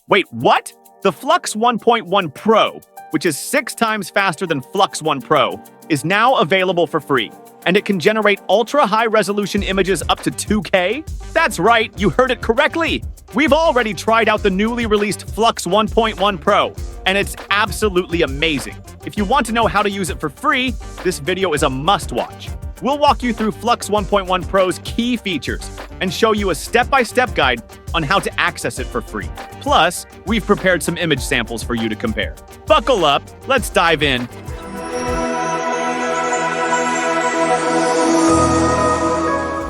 Wait, what? The Flux 1.1 Pro, which is 6 times faster than Flux 1 Pro, is now available for free, and it can generate ultra-high-resolution images up to 2K? That's right, you heard it correctly! We've already tried out the newly released Flux 1.1 Pro, and it's absolutely amazing. If you want to know how to use it for free, this video is a must-watch. We'll walk you through Flux 1.1 Pro's key features and show you a step-by-step guide on how to access it for free. Plus, we've prepared some image samples for you to compare. Buckle up, let's dive in.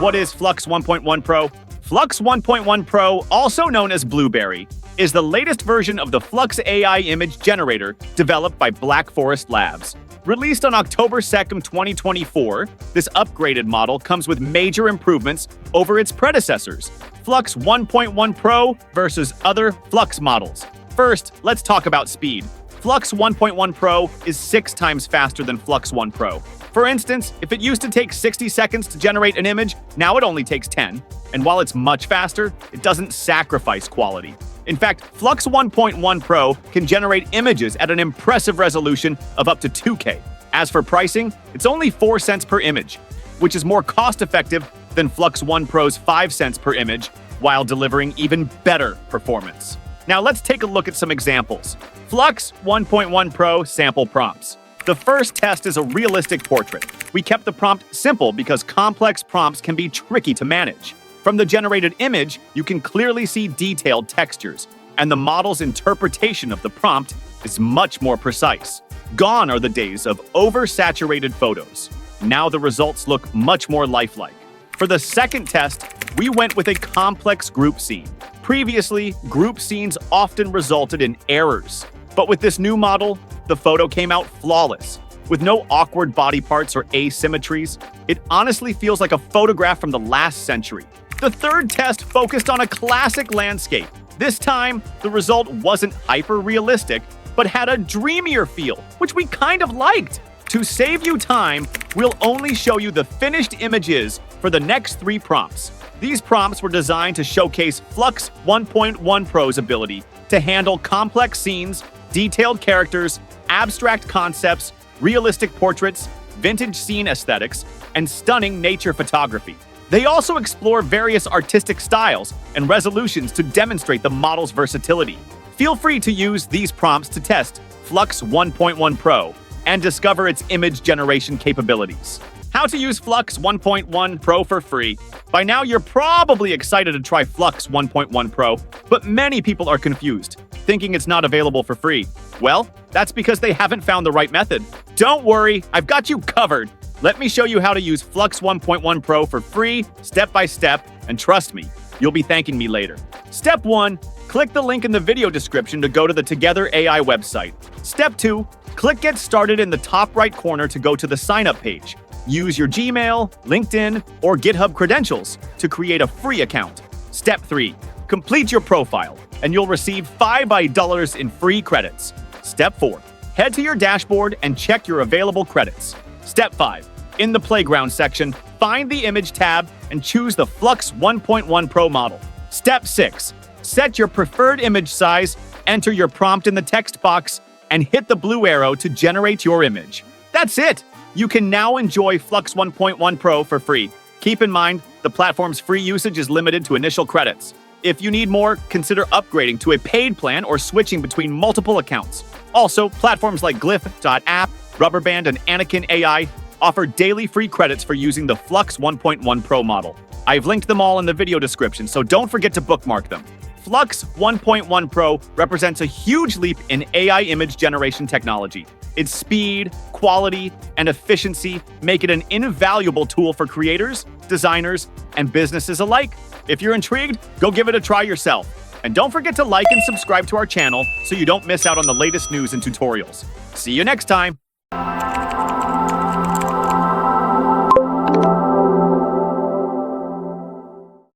What is Flux 1.1 Pro? Flux 1.1 Pro, also known as Blueberry, is the latest version of the Flux AI image generator developed by Black Forest Labs. Released on October 2nd, 2024, this upgraded model comes with major improvements over its predecessors, Flux 1.1 Pro versus other Flux models. First, let's talk about speed. Flux 1.1 Pro is 6 times faster than Flux 1 Pro. For instance, if it used to take 60 seconds to generate an image, now it only takes 10. And while it's much faster, it doesn't sacrifice quality. In fact, Flux 1.1 Pro can generate images at an impressive resolution of up to 2K. As for pricing, it's only 4 cents per image, which is more cost-effective than Flux 1 Pro's 5 cents per image, while delivering even better performance. Now let's take a look at some examples. Flux 1.1 Pro sample prompts. The first test is a realistic portrait. We kept the prompt simple because complex prompts can be tricky to manage. From the generated image, you can clearly see detailed textures, and the model's interpretation of the prompt is much more precise. Gone are the days of oversaturated photos. Now the results look much more lifelike. For the second test, we went with a complex group scene. Previously, group scenes often resulted in errors, but with this new model, the photo came out flawless. With no awkward body parts or asymmetries, it honestly feels like a photograph from the last century. The third test focused on a classic landscape. This time, the result wasn't hyper-realistic, but had a dreamier feel, which we kind of liked. To save you time, we'll only show you the finished images for the next 3 prompts. These prompts were designed to showcase Flux 1.1 Pro's ability to handle complex scenes, detailed characters, abstract concepts, realistic portraits, vintage scene aesthetics, and stunning nature photography. They also explore various artistic styles and resolutions to demonstrate the model's versatility. Feel free to use these prompts to test Flux 1.1 Pro and discover its image generation capabilities. How to use Flux 1.1 Pro for free. By now, you're probably excited to try Flux 1.1 Pro, but many people are confused, thinking it's not available for free. Well, that's because they haven't found the right method. Don't worry, I've got you covered. Let me show you how to use Flux 1.1 Pro for free, step by step, and trust me, you'll be thanking me later. Step 1, click the link in the video description to go to the Together AI website. Step 2, click Get Started in the top right corner to go to the sign-up page. Use your Gmail, LinkedIn, or GitHub credentials to create a free account. Step 3, complete your profile, and you'll receive $5 in free credits. Step 4, head to your dashboard and check your available credits. Step 5, in the Playground section, find the Image tab and choose the Flux 1.1 Pro model. Step 6, set your preferred image size, enter your prompt in the text box, and hit the blue arrow to generate your image. That's it! You can now enjoy Flux 1.1 Pro for free. Keep in mind, the platform's free usage is limited to initial credits. If you need more, consider upgrading to a paid plan or switching between multiple accounts. Also, platforms like Glyph.app, Rubberband, and Anakin AI offer daily free credits for using the Flux 1.1 Pro model. I've linked them all in the video description, so don't forget to bookmark them. Flux 1.1 Pro represents a huge leap in AI image generation technology. Its speed, quality, and efficiency make it an invaluable tool for creators, designers, and businesses alike. If you're intrigued, go give it a try yourself. And don't forget to like and subscribe to our channel so you don't miss out on the latest news and tutorials. See you next time!